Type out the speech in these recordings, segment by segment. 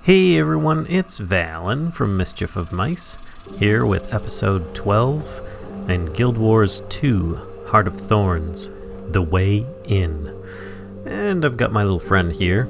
Hey everyone, it's Vallen from Mischief of Mice, here with episode 12 and Guild Wars 2, Heart of Thorns, The Way In. And I've got my little friend here.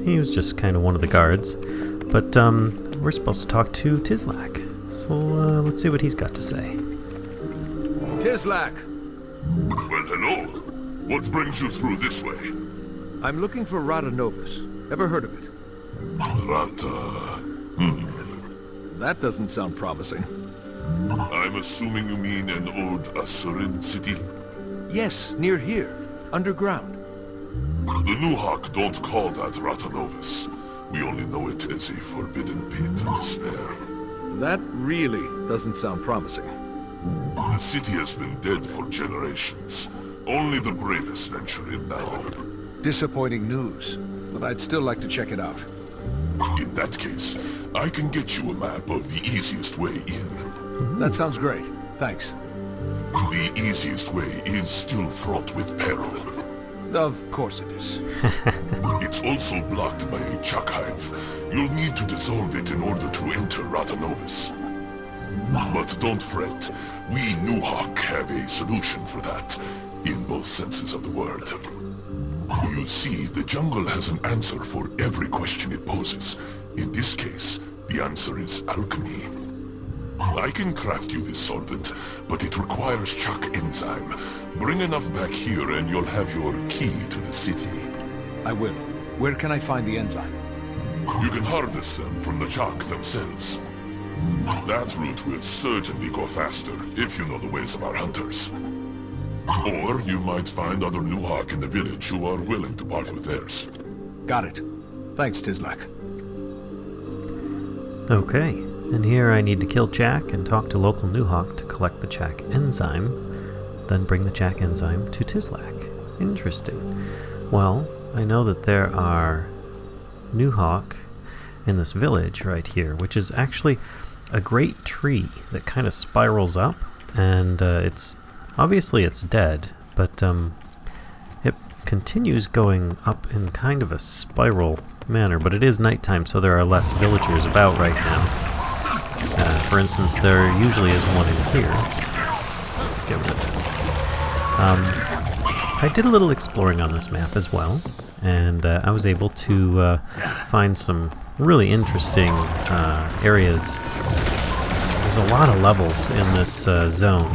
He was just kind of one of the guards, but we're supposed to talk to Tizlak. So let's see what he's got to say. Tizlak! Well, hello. What brings you through this way? I'm looking for Radanovis. Ever heard of it? That doesn't sound promising. I'm assuming you mean an old Asuran city? Yes, near here. Underground. The Nuhak don't call that Ratanovis. We only know it as a forbidden pit of despair. That really doesn't sound promising. The city has been dead for generations. Only the bravest venture in now. Disappointing news, but I'd still like to check it out. In that case, I can get you a map of the easiest way in. That sounds great. Thanks. The easiest way is still fraught with peril. Of course it is. It's also blocked by a chuck hive. You'll need to dissolve it in order to enter Ratanovis. But don't fret. We Nuhak have a solution for that, in both senses of the word. You see, the jungle has an answer for every question it poses. In this case, the answer is alchemy. I can craft you this solvent, but it requires chuck enzyme. Bring enough back here and you'll have your key to the city. I will. Where can I find the enzyme? You can harvest them from the chuck themselves. That route will certainly go faster, if you know the ways of our hunters. Or you might find other Nuhak in the village who are willing to part with theirs. Got it. Thanks, Tizlak. Okay, and here I need to kill Jack and talk to local Nuhak to collect the Jack enzyme, then bring the Jack enzyme to Tizlak. Interesting. Well, I know that there are Nuhak in this village right here, which is actually a great tree that kind of spirals up, and it's dead, but it continues going up in kind of a spiral manner, but it is nighttime, so there are less villagers about right now. For instance, there usually is one in here. Let's get rid of this. I did a little exploring on this map as well, and I was able to find some really interesting areas. There's a lot of levels in this zone.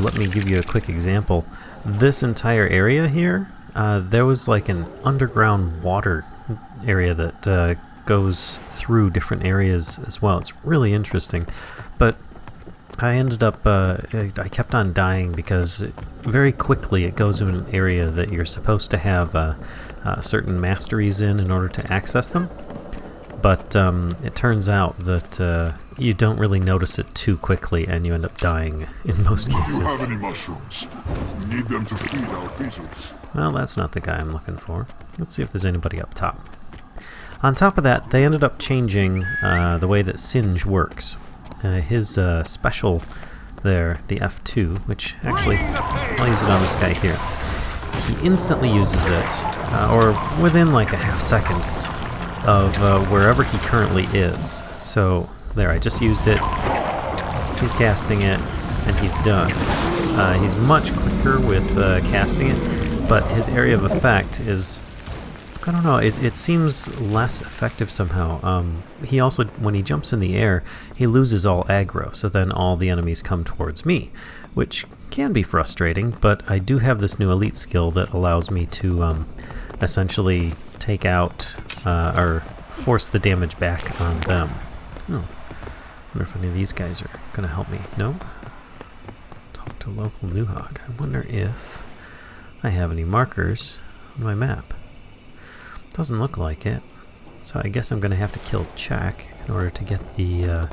Let me give you a quick example. This entire area here, there was like an underground water area that goes through different areas as well. It's really interesting, but I ended up, I kept on dying because very quickly it goes in an area that you're supposed to have certain masteries in order to access them, but it turns out that you don't really notice it too quickly, and you end up dying in most cases. Do you have any mushrooms? We need them to feed our beetles. Well, that's not the guy I'm looking for. Let's see if there's anybody up top. On top of that, they ended up changing the way that Singe works. His special there, the F2, which actually, I'll use it on this guy here. He instantly uses it, or within like a half second of wherever he currently is. So, there, I just used it, he's casting it, and he's done. He's much quicker with casting it, but his area of effect is, I don't know, it seems less effective somehow. He also, when he jumps in the air, he loses all aggro, so then all the enemies come towards me, which can be frustrating, but I do have this new elite skill that allows me to essentially take out, or force the damage back on them. Oh. I wonder if any of these guys are going to help me. No? Talk to local Nuhak. I wonder if I have any markers on my map. Doesn't look like it. So I guess I'm going to have to kill Chak in order to get the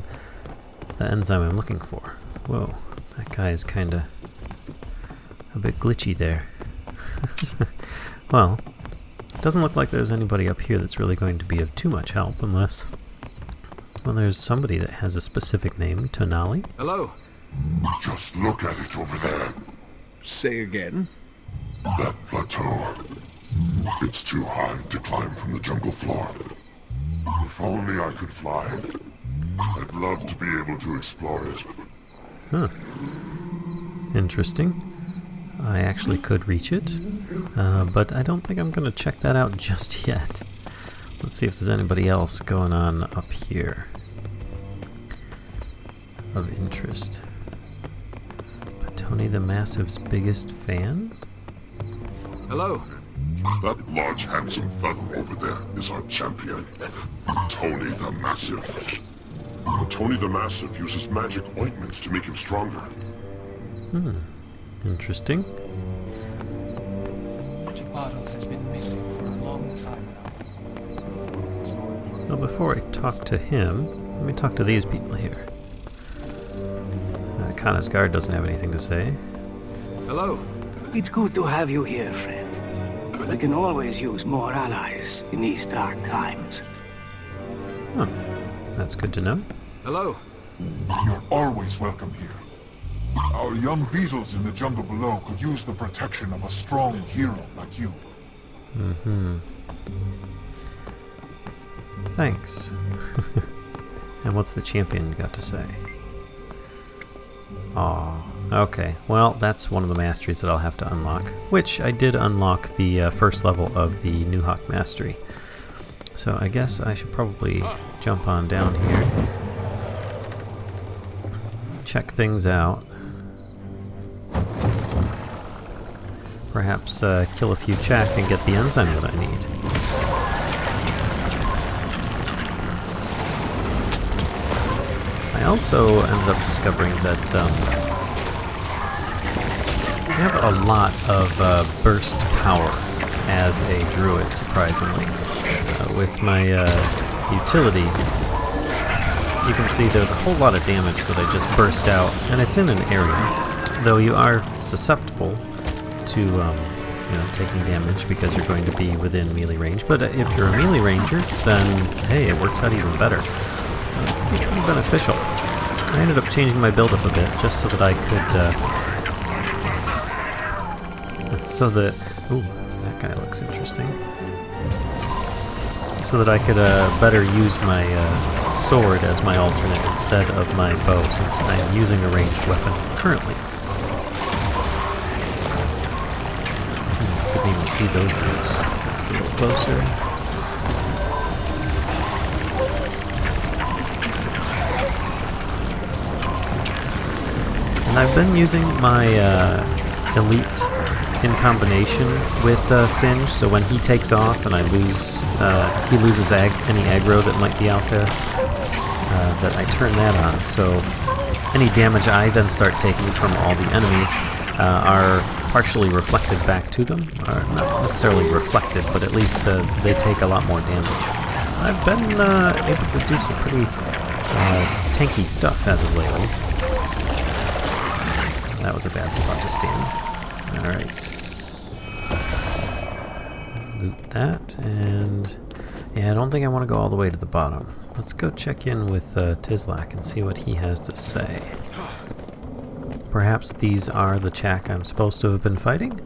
enzyme I'm looking for. Whoa, that guy is kind of a bit glitchy there. Well, doesn't look like there's anybody up here that's really going to be of too much help, unless... Well, there's somebody that has a specific name, Tonali. Hello. Just look at it over there. Say again? That plateau. It's too high to climb from the jungle floor. If only I could fly. I'd love to be able to explore it. Huh. Interesting. I actually could reach it, but I don't think I'm going to check that out just yet. Let's see if there's anybody else going on up here of interest. Tony the Massive's biggest fan? Hello. That large, handsome fellow over there is our champion, Tony the Massive. Tony the Massive uses magic ointments to make him stronger. Interesting. Bottle has been missing for a long time now. Well, before I talk to him, let me talk to these people here. Kana's guard doesn't have anything to say. Hello. It's good to have you here, friend. We can always use more allies in these dark times. Huh. That's good to know. Hello. You're always welcome here. Our young beetles in the jungle below could use the protection of a strong hero like you. Thanks. And what's the champion got to say? Aw, okay. Well, that's one of the masteries that I'll have to unlock, which I did unlock the first level of the New Hawk Mastery. So I guess I should probably jump on down here, check things out, perhaps kill a few Chak and get the enzyme that I need. I also ended up discovering that I have a lot of burst power as a druid, surprisingly. With my utility, you can see there's a whole lot of damage that I just burst out, and it's in an area, though you are susceptible to taking damage because you're going to be within melee range. But if you're a melee ranger, then hey, it works out even better. So it's pretty beneficial. I ended up changing my build up a bit just so that I could ooh, that guy looks interesting. So that I could better use my sword as my alternate instead of my bow, since I am using a ranged weapon currently. Couldn't even see those moves. Let's get a little closer. And I've been using my Elite in combination with Singe, so when he takes off and I lose, he loses any aggro that might be out there, that I turn that on. So any damage I then start taking from all the enemies are partially reflected back to them. Or not necessarily reflected, but at least they take a lot more damage. I've been able to do some pretty tanky stuff as of lately. That was a bad spot to stand. Alright. Loot that, and yeah, I don't think I want to go all the way to the bottom. Let's go check in with Tizlak and see what he has to say. Perhaps these are the Chak I'm supposed to have been fighting?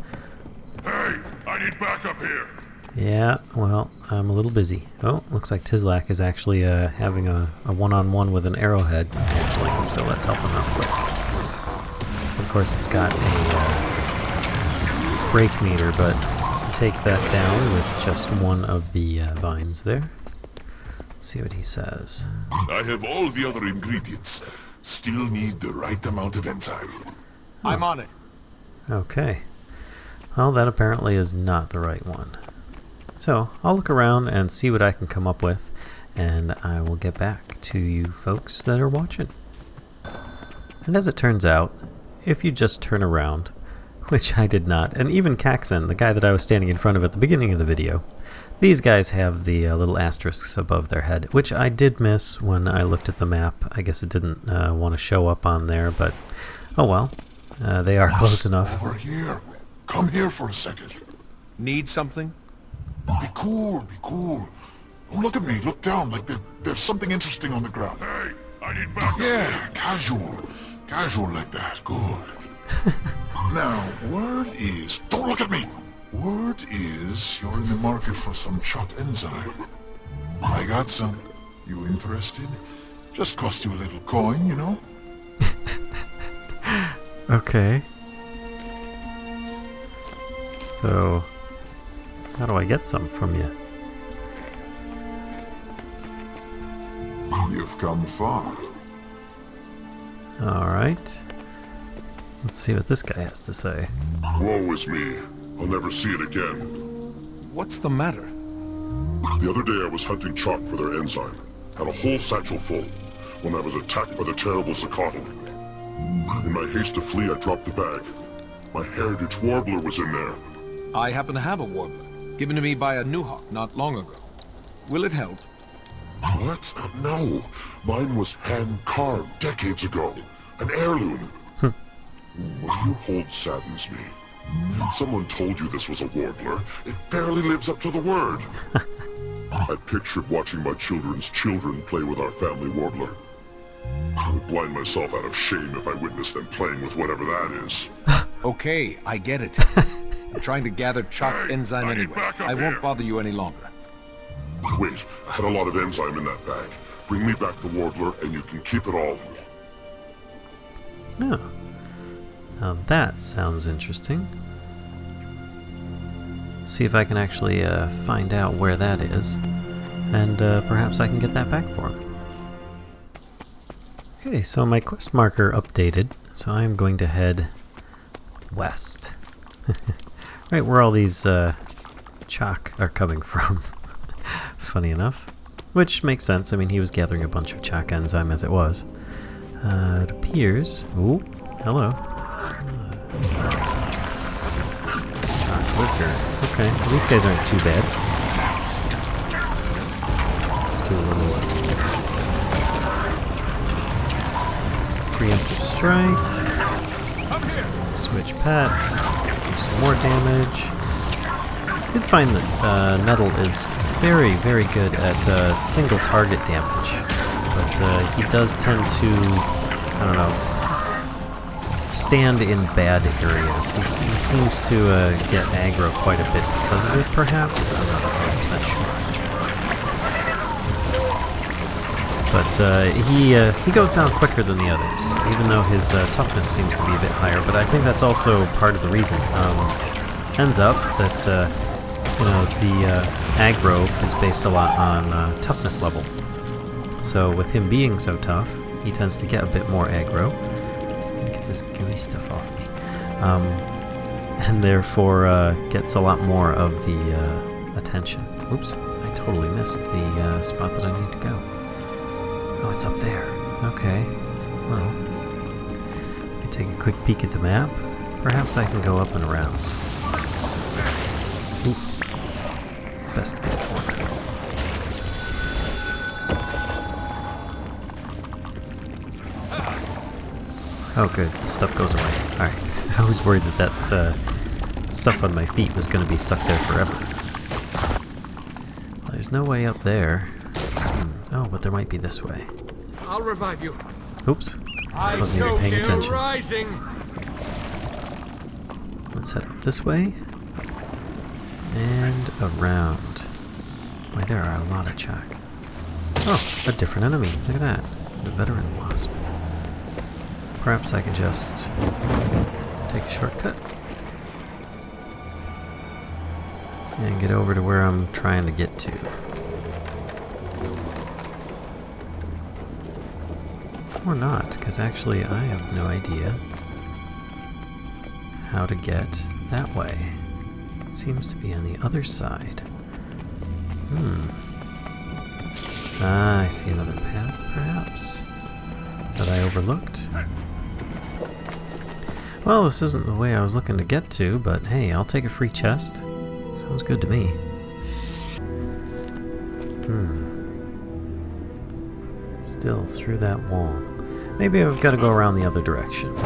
Hey, I need backup here. Yeah, well, I'm a little busy. Oh, looks like Tizlak is actually having a one-on-one with an arrowhead, actually, so let's help him out quick. Of course, it's got a break meter, but take that down with just one of the vines there. See what he says. I have all the other ingredients. Still need the right amount of enzyme. I'm on it. Okay. Well, that apparently is not the right one. So, I'll look around and see what I can come up with, and I will get back to you folks that are watching. And as it turns out, if you just turn around, which I did not, and even Caxon, the guy that I was standing in front of at the beginning of the video, these guys have the little asterisks above their head, which I did miss when I looked at the map. I guess it didn't want to show up on there, but oh well. They are close enough. Over here. Come here for a second. Need something? Be cool, be cool. Don't look at me, look down, like there's something interesting on the ground. Hey, I need backup. Yeah, casual. Casual like that, good. Now, word is... Don't look at me! Word is you're in the market for some Chuck enzyme. I got some. You interested? Just cost you a little coin, you know? Okay. So, how do I get some from you? You've come far. Alright. Let's see what this guy has to say. Woe is me. I'll never see it again. What's the matter? The other day I was hunting chalk for their enzyme. Had a whole satchel full, when I was attacked by the terrible Zacatl. In my haste to flee, I dropped the bag. My heritage warbler was in there. I happen to have a warbler, given to me by a Newhawk not long ago. Will it help? What? No. Mine was hand-carved decades ago. An heirloom. What you hold saddens me. Someone told you this was a warbler. It barely lives up to the word. I pictured watching my children's children play with our family warbler. I would blind myself out of shame if I witnessed them playing with whatever that is. Okay, I get it. I'm trying to gather chalk Hey, enzyme I need anyway. backup I won't here. bother you any longer. Wait, I had a lot of enzyme in that bag. Bring me back the warbler and you can keep it all. Oh. Now that sounds interesting. See if I can actually find out where that is. And perhaps I can get that back for him. Okay, so my quest marker updated. So I'm going to head west. Right where all these chalk are coming from. Funny enough. Which makes sense. I mean, he was gathering a bunch of chalk enzyme as it was. It appears... Ooh, hello. Chalk worker. Okay, well, these guys aren't too bad. Let's do a little preemptive strike. Switch pets. Do some more damage. I did find that Nettle is very, very good at single target damage, but he does tend to, I don't know, stand in bad areas. He seems to get aggro quite a bit because of it, perhaps? I'm not 100% sure. But he goes down quicker than the others, even though his toughness seems to be a bit higher, but I think that's also part of the reason. Ends up that you know, the aggro is based a lot on toughness level. So with him being so tough, he tends to get a bit more aggro. Get this gooey stuff off me. And therefore gets a lot more of the attention. Oops, I totally missed the spot that I need to go. Oh, it's up there. Okay. Well, let me take a quick peek at the map. Perhaps I can go up and around. Ooh. Best to get one. Oh good, the stuff goes away. Alright, I was worried that stuff on my feet was going to be stuck there forever. Well, there's no way up there. Oh, but there might be this way. I'll revive you. Oops, I wasn't even paying attention. Rising. Let's head up this way. And around. Why, there are a lot of chalk. Oh, a different enemy. Look at that. The veteran wasp. Perhaps I can just take a shortcut and get over to where I'm trying to get to. Or not, because actually I have no idea how to get that way. It seems to be on the other side. Ah, I see another path, perhaps, that I overlooked. Well, this isn't the way I was looking to get to, but hey, I'll take a free chest. Sounds good to me. Still through that wall. Maybe I've got to go around the other direction.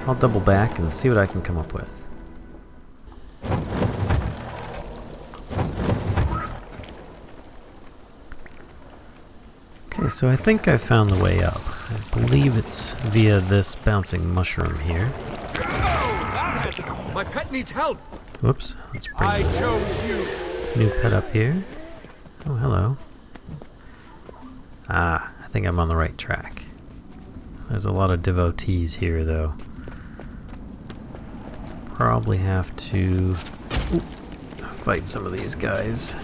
I'll double back and see what I can come up with. Okay, so I think I found the way up. I believe it's via this bouncing mushroom here. My pet needs help. Whoops. Let's bring I the chose you. new pet up here. Oh, hello. Ah, I think I'm on the right track. There's a lot of devotees here, though. Probably have to fight some of these guys.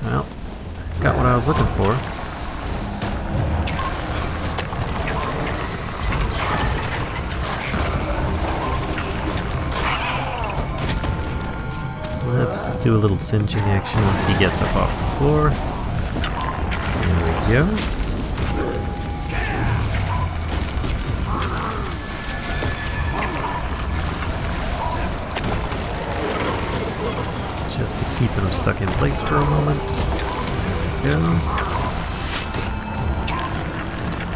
Well, got what I was looking for. Let's do a little singeing action once he gets up off the floor. There we go. Just to keep him stuck in place for a moment. There we go.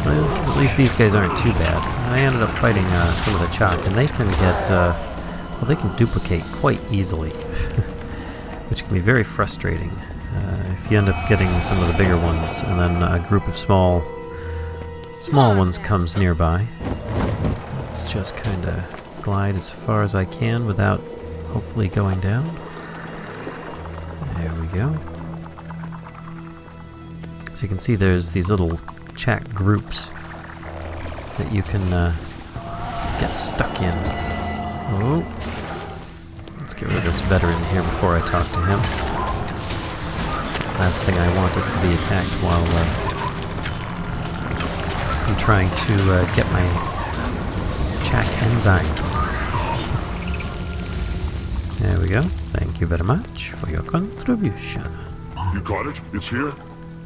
Well, at least these guys aren't too bad. I ended up fighting some of the chalk, and they can get, well, they can duplicate quite easily, which can be very frustrating. If you end up getting some of the bigger ones, and then a group of small ones comes nearby. Let's just kind of glide as far as I can without hopefully going down. There we go. So you can see there's these little chat groups that you can get stuck in. Oh, let's get rid of this veteran here before I talk to him. Last thing I want is to be attacked while I'm trying to get my chat enzyme. There we go. Thank you very much for your contribution. You got it? It's here?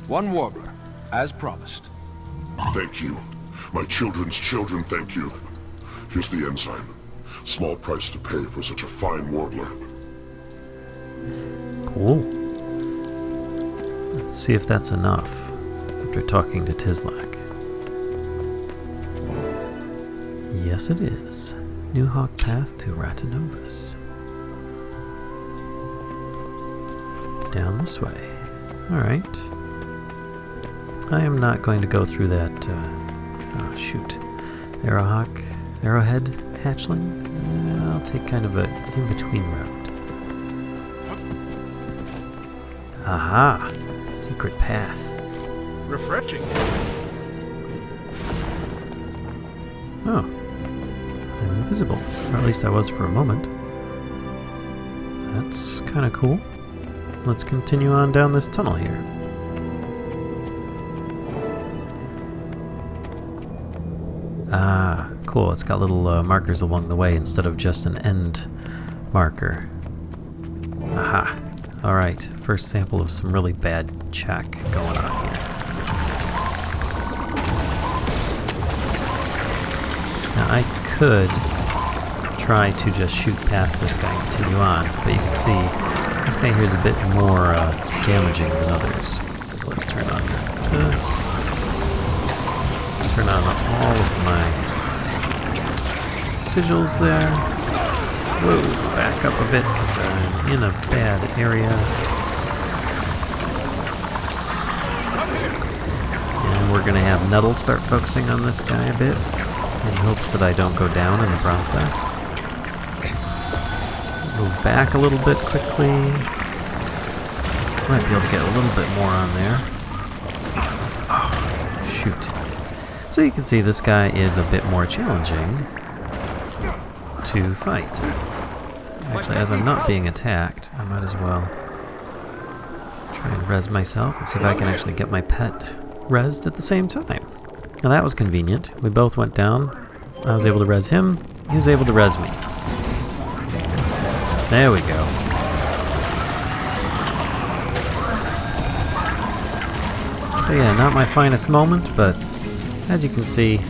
One warbler, as promised. Thank you. My children's children thank you. Here's the enzyme. Small price to pay for such a fine warbler. Cool. Let's see if that's enough after talking to Tislak. Yes, it is. New Hawk Path to Ratanovus. Down this way. Alright. I am not going to go through that, oh shoot. Arrowhead hatchling? I'll take kind of a in-between route. Aha! Secret path. Refreshing. Oh. I'm invisible. Or at least I was for a moment. That's kind of cool. Let's continue on down this tunnel here. Ah, cool. It's got little markers along the way instead of just an end marker. Aha. Alright, first sample of some really bad check going on here. Now I could try to just shoot past this guy and continue on, but you can see this guy here is a bit more damaging than others. So let's turn on this. Turn on all of my sigils there. Whoa, back up a bit because I'm in a bad area. And we're going to have Nettle start focusing on this guy a bit in hopes that I don't go down in the process. Move back a little bit quickly. Might be able to get a little bit more on there. Oh, shoot. So you can see this guy is a bit more challenging to fight. Actually, as I'm not being attacked, I might as well try and res myself and see if I can actually get my pet resed at the same time. Now that was convenient. We both went down. I was able to res him. He was able to res me. There we go. So yeah, not my finest moment, but as you can see,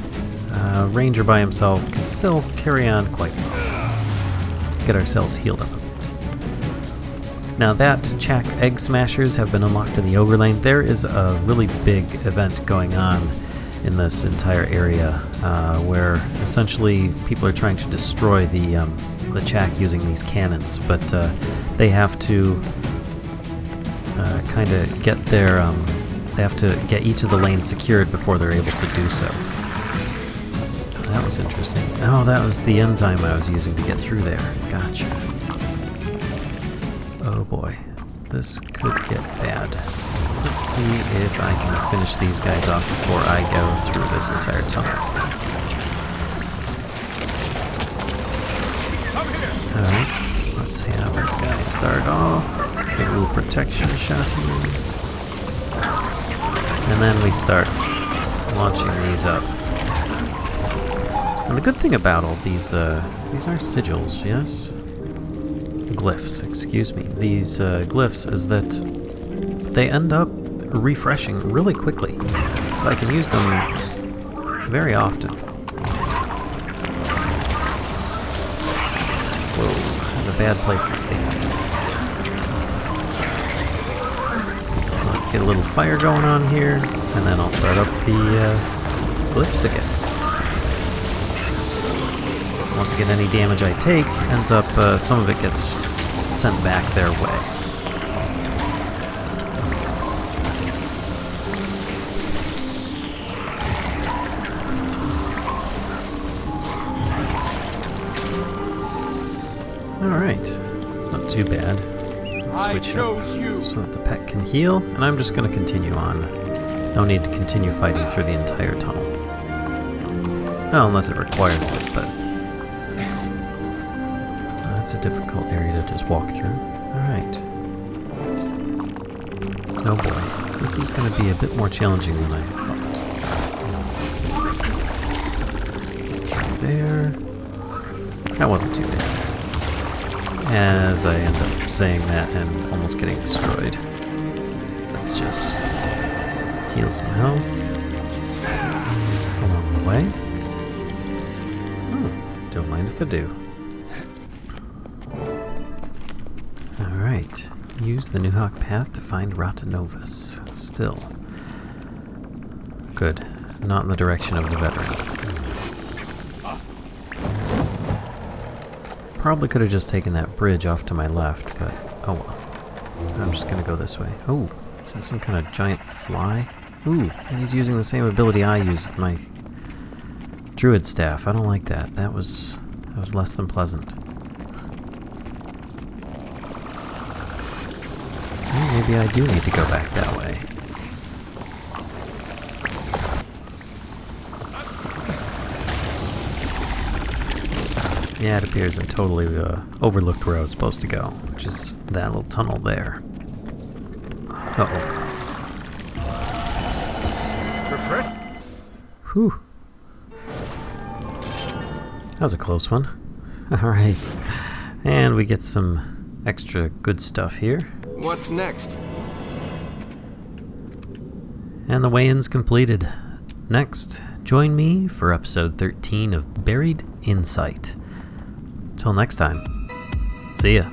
Ranger by himself can still carry on quite well. Get ourselves healed up a bit. Now that Chak Egg Smashers have been unlocked in the Ogre Lane, there is a really big event going on in this entire area where essentially people are trying to destroy the Chak using these cannons, but they have to kind of get their They have to get each of the lanes secured before they're able to do so. That was interesting. Oh, that was the enzyme I was using to get through there. Gotcha. Oh boy. This could get bad. Let's see if I can finish these guys off before I go through this entire tunnel. Alright, let's have this guy start off. Get a little protection shot here. And then we start launching these up. And the good thing about all these are sigils, yes? Glyphs, excuse me. These glyphs is that they end up refreshing really quickly. So I can use them very often. Whoa, that's a bad place to stand. So let's get a little fire going on here, and then I'll start up the glyphs again. Once again, any damage I take ends up, some of it gets sent back their way. Alright, not too bad. Switch up so that the pet can heal, and I'm just going to continue on. No need to continue fighting through the entire tunnel. Well, unless it requires it, but it's a difficult area to just walk through. Alright. Oh boy. This is going to be a bit more challenging than I thought. There. That wasn't too bad. As I end up saying that and almost getting destroyed. Let's just heal some health along the way. Oh, don't mind if I do. Alright, use the Nuhawk path to find Ratanovus. Still. Good. Not in the direction of the veteran. Probably could have just taken that bridge off to my left, but oh well. I'm just gonna go this way. Oh, is that some kind of giant fly? Ooh, and he's using the same ability I use with my Druid staff. I don't like that. That was less than pleasant. Maybe I do need to go back that way. Yeah, it appears I totally overlooked where I was supposed to go, which is that little tunnel there. Uh-oh. Whew. That was a close one. Alright. And we get some extra good stuff here. What's next? And the weigh-in's completed. Next, join me for episode 13 of Buried Insight. Till next time, see ya.